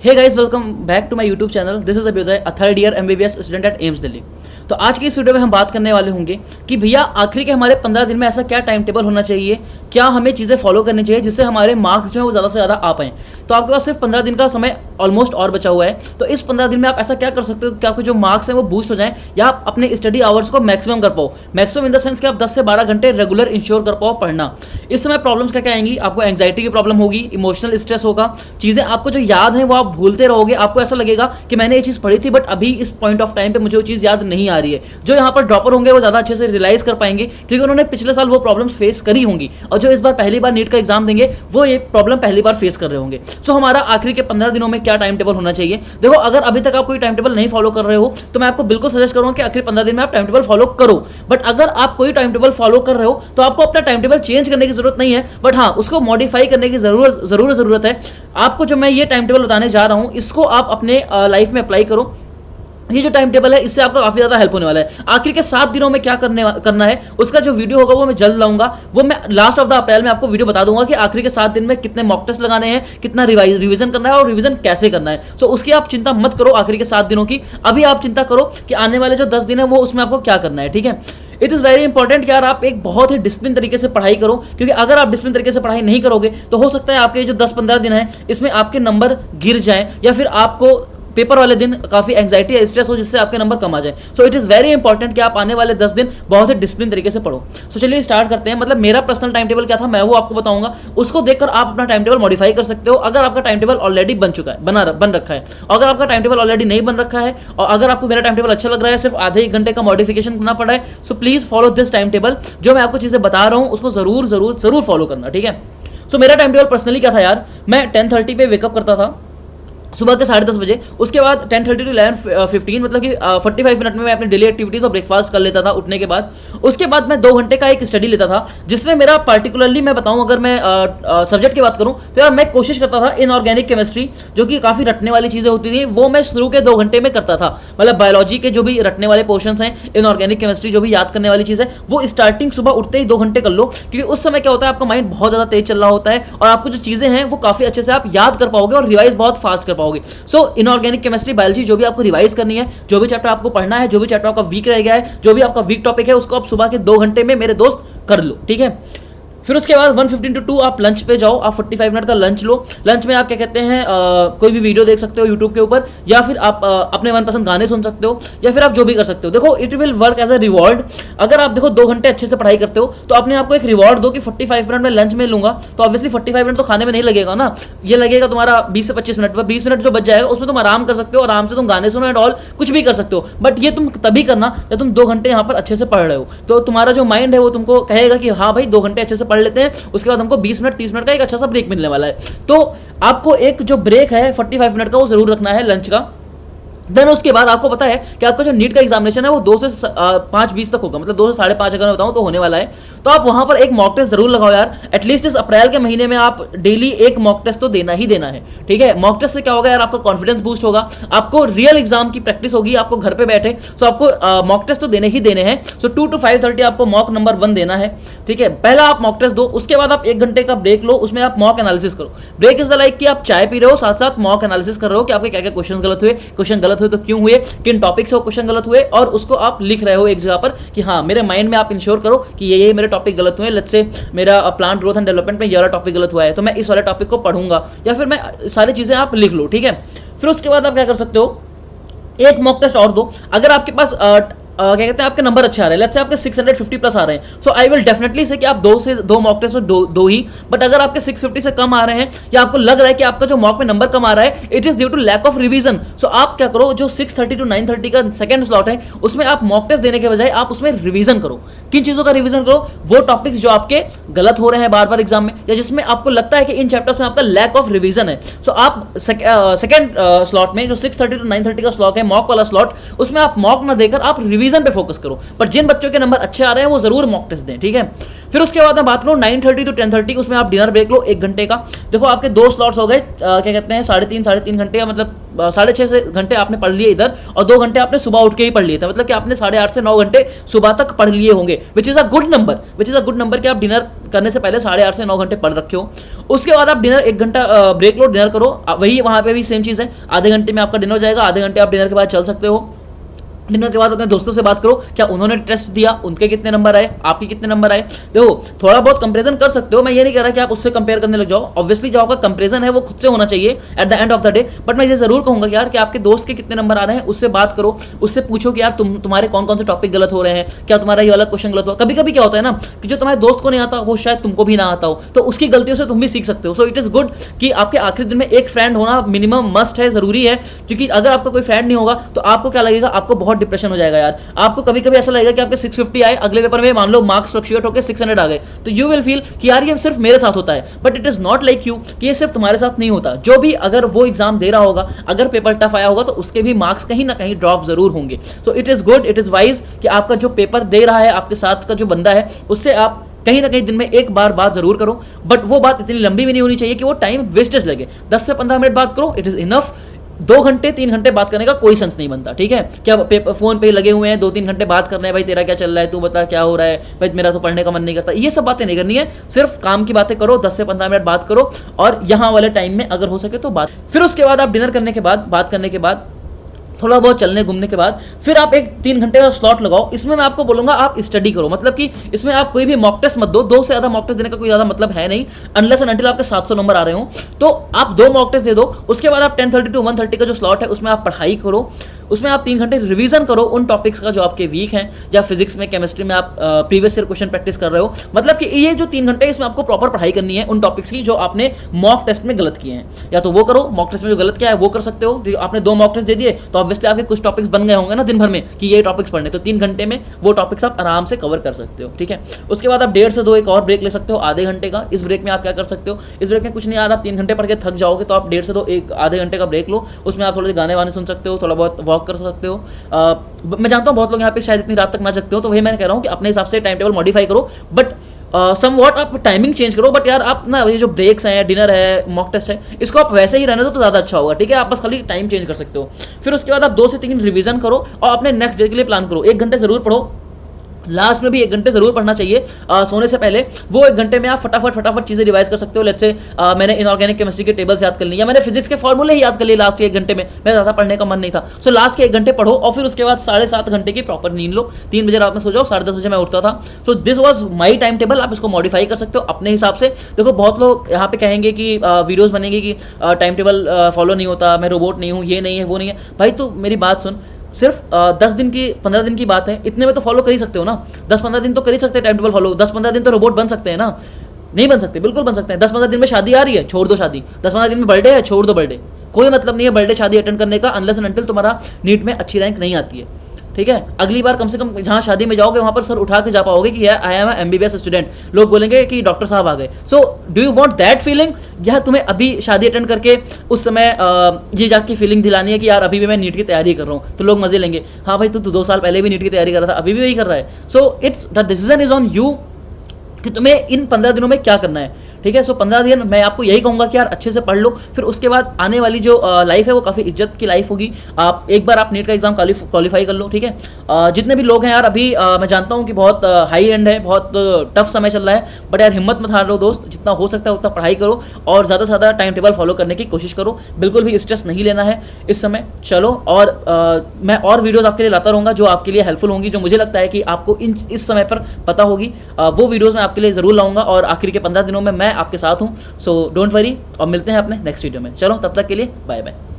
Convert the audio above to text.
Hey guys, welcome back to my YouTube channel. This is Abhyudaya, a third year MBBS student at AIIMS Delhi. तो आज की इस video में हम बात करने वाले होंगे कि भैया आखिर के हमारे 15 दिन में ऐसा क्या टाइम टेबल होना चाहिए, क्या हमें चीज़ें फॉलो करनी चाहिए जिससे हमारे मार्क्स जो है वो ज़्यादा से ज़्यादा आ पाएँ। तो आपके पास सिर्फ 15 दिन का समय ऑलमोस्ट और बचा हुआ है। तो इस 15 दिन में आप ऐसा क्या कर सकते हो कि आपके जो मार्क्स हैं वो बूस्ट हो जाएं, या आप अपने स्टडी आवर्स को मैक्सिमम कर पाओ। मैक्सिमम इन द सेंस कि आप 10 से 12 घंटे रेगुलर इंश्योर कर पाओ पढ़ना। इस समय प्रॉब्लम्स क्या क्या आएंगी? आपको एंग्जाइटी की प्रॉब्लम होगी, इमोशनल स्ट्रेस होगा, चीज़ें आपको जो याद है वो आप भूलते रहोगे। आपको ऐसा लगेगा कि मैंने ये चीज़ पढ़ी थी बट अभी इस पॉइंट ऑफ टाइम पे मुझे वो चीज़ याद नहीं आ रही है। जो यहाँ पर ड्रॉपर होंगे वो ज़्यादा अच्छे से रियलाइज कर पाएंगे क्योंकि उन्होंने पिछले साल वो प्रॉब्लम्स फेस करी होंगी, और जो इस बार पहली बार नीट का एग्जाम देंगे वो ये प्रॉब्लम पहली बार फेस कर रहे होंगे। सो हमारा आखिरी के 15 दिनों में क्या टाइम टेबल होना चाहिए? देखो, अगर अभी तक आप कोई टाइम टेबल नहीं फॉलो कर रहे हो तो मैं आपको बिल्कुल सजेस्ट करूंगा कि आखिर 15 दिन में आप टाइम टेबल फॉलो करो। बट अगर आप कोई टाइम टेबल फॉलो कर रहे हो तो आपको अपना टाइम टेबल चेंज करने की जरूरत नहीं है, बट हाँ, उसको मॉडिफाई करने की जरूरत है। आपको जो मैं ये टाइम टेबल बताने जा रहा हूँ इसको आप अपने लाइफ में अप्लाई करो। ये जो टाइम टेबल है इससे आपको काफी ज्यादा हेल्प होने वाला है। आखिर के 7 दिनों में क्या करना है उसका जो वीडियो होगा वो मैं जल्द लाऊंगा। वो मैं लास्ट ऑफ द अप्रैल में आपको वीडियो बता दूंगा कि आखिर के 7 दिन में कितने मॉक टेस्ट लगाने हैं, कितना रिवीजन करना है और रिवीजन कैसे करना है। सो उसकी आप चिंता मत करो आखिर के 7 दिनों की। अभी आप चिंता करो कि आने वाले जो 10 दिन है वो उसमें आपको क्या करना है। ठीक है, इट इज़ वेरी इंपॉर्टेंट कि यार आप एक बहुत ही डिसिप्लिन तरीके से पढ़ाई करो, क्योंकि अगर आप डिसिप्लिन तरीके से पढ़ाई नहीं करोगे तो हो सकता है आपके जो 10-15 दिन है इसमें आपके नंबर गिर जाएं, या फिर आपको पेपर वाले दिन काफी एंग्जाइटी या स्ट्रेस हो जिससे आपके नंबर कम आ जाए। So it is very important कि आप आने वाले 10 दिन बहुत ही डिसिप्लिन तरीके से पढ़ो। सो चलिए स्टार्ट करते हैं। मतलब मेरा पर्सनल टाइम टेबल क्या था मैं वो आपको बताऊंगा, उसको देखकर आप अपना टाइम टेबल मॉडिफाई कर सकते हो। अगर आपका टाइम टेबल ऑलरेडी बन चुका है, बन रखा है, अगर आपका टाइम टेबल ऑलरेडी नहीं बन रखा है और अगर आपको मेरा टाइम टेबल अच्छा लग रहा है, सिर्फ आधे 1 घंटे का मॉडिफिकेशन करना पड़ा है, so please follow this time table. जो मैं आपको चीजें बता रहा हूँ उसको जरूर फॉलो करना। ठीक है, सो मेरा टाइम टेबल पर्सनली क्या था यार, मैं 10:30 पे वेकअप करता था सुबह के 10:30 बजे। उसके बाद 10:30 to 11:15 मतलब कि 45 मिनट में मैं अपनी डेली एक्टिविटीज और ब्रेकफास्ट कर लेता था उठने के बाद। उसके बाद मैं 2 घंटे का एक स्टडी लेता था जिसमें मेरा पर्टिकुलरली मैं बताऊं, अगर मैं सब्जेक्ट की बात करूं तो यार मैं कोशिश करता था इनऑर्गेनिक केमिस्ट्री, जो कि काफ़ी रटने वाली चीज़ें होती थी, वो मैं शुरू के 2 घंटे में करता था। मतलब बायोलॉजी के जो भी रटने वाले पोर्शंस हैं, इनऑर्गेनिक केमिस्ट्री जो भी याद करने वाली चीज़ है, वो स्टार्टिंग सुबह उठते ही 2 घंटे कर लो, क्योंकि उस समय क्या होता है आपका माइंड बहुत ज़्यादा तेज चल रहा होता है और आपको जो चीज़ें हैं वो काफ़ी अच्छे से आप याद कर पाओगे और रिवाइज बहुत फास्ट कर पाओगे। सो इनऑर्गेनिक केमिस्ट्री, बायोलॉजी जो भी आपको रिवाइज करनी है, जो भी चैप्टर आपको पढ़ना है, जो भी चैप्टर आपका वीक रह गया है, जो भी आपका वीक टॉपिक है, उसको आप सुबह के 2 घंटे में मेरे दोस्त कर लो। ठीक है, फिर उसके बाद 1:15 to 2 आप लंच पे जाओ। आप 45 मिनट का लंच लो। लंच में आप क्या कहते हैं कोई भी वीडियो देख सकते हो यूट्यूब के ऊपर, या फिर आप अपने मनपसंद गाने सुन सकते हो, या फिर आप जो भी कर सकते हो। देखो, it will work as a reward. अगर आप देखो 2 घंटे अच्छे से पढ़ाई करते हो तो अपने आपको एक रिवॉर्ड दो कि 45 मिनट में लंच में लूंगा, तो ऑब्वियसली 45 मिनट तो खाने में नहीं लगेगा ना, ये लगेगा तुम्हारा 20 से 25 मिनट। 20 मिनट जो बच जाएगा उसमें तुम आराम कर सकते हो, आराम से तुम गाने सुनो एंड ऑल, कुछ भी कर सकते हो। बट ये तुम तभी करना जब तुम 2 घंटे यहाँ पर अच्छे से पढ़ रहे हो, तो तुम्हारा जो माइंड है वो तुमको कहेगा कि हाँ भाई 2 घंटे अच्छे से पढ़ लेते हैं, उसके हमको 20 मिनट 30 मिनट का एक अच्छा सा ब्रेक मिलने वाला है। तो आपको एक जो ब्रेक है 45 मिनट का वो जरूर रखना है लंच का। देन उसके बाद आपको पता है कि आपका जो नीट का एग्जामिनेशन है वो 2 से 5:20 तक होगा, मतलब 2 से 5:30 अगर मैं बताऊं तो होने वाला है। तो आप वहां पर एक मॉक टेस्ट जरूर लगाओ यार। एटलीस्ट इस अप्रैल के महीने में आप डेली एक मॉक टेस्ट तो देना ही देना है। ठीक है, मॉक टेस्ट से क्या होगा यार, आपका कॉन्फिडेंस बूस्ट होगा, आपको रियल एग्जाम की प्रैक्टिस होगी, आपको घर पे बैठे। सो आपको मॉक टेस्ट तो देने ही देने हैं। सो 2 to 5:30 आपको मॉक नंबर 1 देना है। ठीक है, पहला आप मॉक टेस्ट दो, उसके बाद आप 1 घंटे का ब्रेक लो, उसमें आप मॉक एनालिसिस करो। ब्रेक इज द लाइक कि आप चाय पी रहे हो, साथ साथ मॉक एनालिसिस कर रहे हो कि आपके क्या क्या क्वेश्चन गलत हुए तो क्यों हुए, किन टॉपिक से वो क्वेश्चन गलत हुए, और उसको आप लिख रहे हो एक जगह पर कि हाँ मेरे माइंड में आप इंश्योर करो कि ये मेरे टॉपिक गलत हुए। लेट्स से मेरा प्लांट ग्रोथ एंड डेवलपमेंट में ये वाला टॉपिक गलत हुआ है तो मैं इस वाले टॉपिक को पढ़ूंगा, या फिर मैं सारी चीजें आप लिख लो। ठीक है, फिर उसके बाद आप क्या कर सकते हो, एक मॉक टेस्ट और दो। अगर आपके पास क्या कहते हैं आपके नंबर अच्छे आ रहे हैं, लेट्स से आपके 650 प्लस आ रहे हैं, सो आई विल डेफिनेटली से कि आप 2 मॉक टेस्ट में दो ही। बट अगर आपके 650 से कम आ रहे हैं, या आपको लग रहा है कि आपका जो मॉक में नंबर कम आ रहा है, it is due to lack of revision, so आप क्या करो, जो 6:30 to 9:30 का सेकंड स्लॉट है उसमें आप मॉक टेस्ट देने के बजाय आप उसमें रिवीजन करो। किन चीजों का रिवीजन करो? वो टॉपिक्स जो आपके गलत हो रहे हैं बार बार एग्जाम में, या जिसमें आपको लगता है कि इन चैप्टर्स में आपका लैक ऑफ रिवीजन है। सो आप सेकंड स्लॉट में जो 6:30 to 9:30 का स्लॉट है, मॉक वाला स्लॉट, उसमें आप मॉक ना देकर आप रिवीजन रिवीजन पे फोकस करो। पर जिन बच्चों के नंबर अच्छे आ रहे हैं वो जरूर मॉक टेस्ट दें, ठीक है। फिर उसके बाद मैं बात करूँ 9:30 to 10:30, उसमें आप डिनर ब्रेक लो 1 घंटे का। देखो आपके 2 स्लॉट्स हो गए, क्या कहते हैं, 3.5 घंटे का, मतलब 6.5 घंटे आपने पढ़ लिए इधर, और 2 घंटे आपने सुबह उठ के ही पढ़ लिए थे, मतलब कि आपने 8.5 से 9 घंटे सुबह तक पढ़ लिए होंगे, which is a good number कि आप डिनर करने से पहले 8.5 से 9 घंटे पढ़ रखे हो। उसके बाद आप डिनर 1 घंटा ब्रेक लो, डिनर करो, वही वहां पे भी सेम चीज है, आधे घंटे में आपका डिनर हो जाएगा, आधे घंटे आप डिनर के बाद चल सकते हो। डिनर के बाद अपने दोस्तों से बात करो, क्या उन्होंने टेस्ट दिया, उनके कितने नंबर आए, आपके कितने नंबर आए। देखो थोड़ा बहुत कंपैरिजन कर सकते हो, मैं ये नहीं कह रहा कि आप उससे कंपेयर करने लग जाओ, ऑब्वियसली जो आपका कंपैरिजन है वो खुद से होना चाहिए at the end of the day. But मैं ये जरूर कहूंगा कि यार कि आपके दोस्त के कितने नंबर आ रहे हैं, उससे बात करो, उससे पूछो कि यार तुम्हारे कौन कौन से टॉपिक गलत हो रहे हैं, क्या तुम्हारा ये वाला क्वेश्चन गलत हो। कभी कभी क्या होता है ना कि जो तुम्हारे दोस्त को नहीं आता वो शायद तुमको भी ना आता हो, तो उसकी गलतियों से तुम भी सीख सकते हो। सो इट इज गुड कि आपके आखिरी दिन में एक फ्रेंड होना मिनिमम मस्ट है, जरूरी है, क्योंकि अगर आपका कोई फ्रेंड नहीं होगा तो आपको क्या लगेगा, आपको बहुत डिप्रेशन हो जाएगा यार। आपको कभी कभी ऐसा लगेगा कि आपके 650 आए, अगले पेपर में मान लो मार्क्स फ्लक्चुएट होकर 600 आ गए, तो यू विल फील कि यार ये सिर्फ मेरे साथ होता है। But it is not like you कि ये सिर्फ तुम्हारे साथ नहीं होता। जो भी अगर वो एग्जाम दे रहा होगा, अगर पेपर टफ आया होगा तो उसके भी मार्क्स कहीं ना कहीं ड्रॉप जरूर होंगे। So it is good, it is wise कि आपका जो पेपर दे रहा है, आपके साथ का जो बंदा है, उससे आप कहीं ना कहीं दिन में एक बार बात जरूर करो। बट वो बात इतनी लंबी भी नहीं होनी चाहिए कि वो टाइम वेस्टेज लगे। 10 से 15 मिनट बात करो, इट इज इनफ। 2 घंटे 3 घंटे बात करने का कोई सेंस नहीं बनता, ठीक है। क्या फोन पे लगे हुए हैं 2-3 घंटे बात करने हैं, भाई तेरा क्या चल रहा है, तू बता क्या हो रहा है, भाई मेरा तो पढ़ने का मन नहीं करता, ये सब बातें नहीं करनी है। सिर्फ काम की बातें करो, 10 से 15 मिनट बात करो, और यहाँ वाले टाइम में अगर हो सके तो बात। फिर उसके बाद आप डिनर करने के बाद, बात करने के बाद, थोड़ा बहुत चलने घूमने के बाद, फिर आप एक 3 घंटे का स्लॉट लगाओ। इसमें मैं आपको बोलूंगा आप स्टडी करो, मतलब कि इसमें आप कोई भी मॉक टेस्ट मत दो। 2 से ज्यादा मॉक टेस्ट देने का कोई ज्यादा मतलब है नहीं, अनलेस एंड अनटिल आपके 700 नंबर आ रहे हो, तो आप 2 मॉक टेस्ट दे दो। उसके बाद आप 10:30 to 1:30 का जो स्लॉट है उसमें आप पढ़ाई करो, उसमें आप 3 घंटे रिवीजन करो उन टॉपिक्स का जो आपके वीक हैं, या फिजिक्स में, केमिस्ट्री में आप प्रीवियस ईयर क्वेश्चन प्रैक्टिस कर रहे हो। मतलब कि ये जो 3 घंटे इसमें आपको प्रॉपर पढ़ाई करनी है उन टॉपिक्स की जो आपने मॉक टेस्ट में गलत किए हैं, या तो वो करो, मॉक टेस्ट में जो गलत किया है वो कर सकते हो। आपने 2 मॉक टेस्ट दे दिए तो ऑब्वियसली आपके कुछ टॉपिक्स बन गए होंगे ना दिन भर में कि ये टॉपिक्स पढ़ने, तो 3 घंटे में वो टॉपिक्स आप आराम से कवर कर सकते हो, ठीक है। उसके बाद आप 1.5 से 2 एक और ब्रेक ले सकते हो, आधे घंटे का। इस ब्रेक में आप क्या कर सकते हो, इस ब्रेक में कुछ नहीं, यार आप 3 घंटे पढ़ के थक जाओगे तो आप 1.5 से 2 एक आधे घंटे का ब्रेक लो। उसमें आप थोड़े गाने वाने सुन सकते हो, थोड़ा बहुत वॉक कर सकते हो। मैं जानता हूँ बहुत लोग यहाँ पे शायद इतनी रात तक ना जगते हो, तो वही मैं कह रहा हूँ कि अपने हिसाब से टाइम टेबल मॉडिफाई करो, बट सम वॉट आप टाइमिंग चेंज करो। बट यार आप ना ये जो ब्रेक्स हैं, डिनर है, मॉक टेस्ट है, इसको आप वैसे ही रहने दो तो ज़्यादा अच्छा होगा, ठीक है। आप बस खाली टाइम चेंज कर सकते हो। फिर उसके बाद आप 2 से 3 रिवीजन करो और अपने नेक्स्ट डे के लिए प्लान करो। 1 घंटे जरूर पढ़ो, लास्ट में भी 1 घंटे जरूर पढ़ना चाहिए सोने से पहले। वो 1 घंटे में आप फटाफट चीजें रिवाइज कर सकते हो। लेट्स से मैंने इनऑर्गेनिक केमिस्ट्री के टेबल्स याद कर लिए, या मैंने फिजिक्स के फॉर्मूले ही याद कर लिए लास्ट के 1 घंटे में, मेरा ज़्यादा पढ़ने का मन नहीं था। सो लास्ट के 1 घंटे पढ़ो, और फिर उसके बाद 7.5 घंटे की प्रॉपर नींद लो। 3 बजे रात में सो जाओ, 10:30 बजे मैं उठता था। So this was my time table. आप इसको मॉडिफाई कर सकते हो अपने हिसाब से। देखो बहुत लोग यहाँ पे कहेंगे कि वीडियोज बनेंगे कि टाइम टेबल फॉलो नहीं होता, मैं रोबोट नहीं हूँ, ये नहीं है, वो नहीं है। भाई तो मेरी बात सुन, सिर्फ 10 दिन की 15 दिन की बात है, इतने में तो फॉलो कर ही सकते हो ना। 10-15 दिन तो कर ही सकते हैं टाइम टेबल फॉलो। 10-15 दिन तो रोबोट बन सकते हैं ना, नहीं बन सकते? बिल्कुल बन सकते हैं। 10-15 दिन में शादी आ रही है, छोड़ दो शादी। 10-15 दिन में बर्थडे है, छोड़ दो बर्थडे। कोई मतलब नहीं है बर्थडे शादी अटेंड करने का, अनलेस एंड अनटिल तुम्हारा नीट में अच्छी रैंक नहीं आती है, ठीक है। अगली बार कम से कम जहाँ शादी में जाओगे वहाँ पर सर उठा के जा पाओगे कि आई एम MBBS स्टूडेंट। लोग बोलेंगे कि डॉक्टर साहब आ गए। So do you want that feeling, या तुम्हें अभी शादी अटेंड करके उस समय ये जाके फीलिंग दिलानी है कि यार अभी भी मैं नीट की तैयारी कर रहा हूँ, तो लोग मजे लेंगे। हाँ भाई, तू 2 साल पहले भी नीट की तैयारी कर रहा था, अभी भी वही कर रहा है। So it's the decision is on you कि तुम्हें इन 15 दिनों में क्या करना है, ठीक है। सो 15 दिन मैं आपको यही कहूंगा कि यार अच्छे से पढ़ लो। फिर उसके बाद आने वाली जो लाइफ है वो काफ़ी इज्जत की लाइफ होगी। आप एक बार आप नीट का एग्जाम क्वालिफाई कर लो, ठीक है। जितने भी लोग हैं यार अभी मैं जानता हूँ कि बहुत हाई एंड है, बहुत टफ समय चल रहा है, बट यार हिम्मत मत हार लो दोस्त। जितना हो सकता है उतना पढ़ाई करो और ज़्यादा से ज़्यादा टाइम टेबल फॉलो करने की कोशिश करो। बिल्कुल भी स्ट्रेस नहीं लेना है इस समय। चलो, और मैं और वीडियोज़ आपके लिए लाता रहूँगा जो आपके लिए हेल्पफुल होंगी, जो मुझे लगता है कि आपको इस समय पर पता होगी। वो वीडियोज़ मैं आपके लिए ज़रूर लाऊंगा, और आखिर के 15 दिनों में मैं आपके साथ हूँ। सो डोंट वरी, और मिलते हैं अपने नेक्स्ट वीडियो में। चलो तब तक के लिए बाय बाय।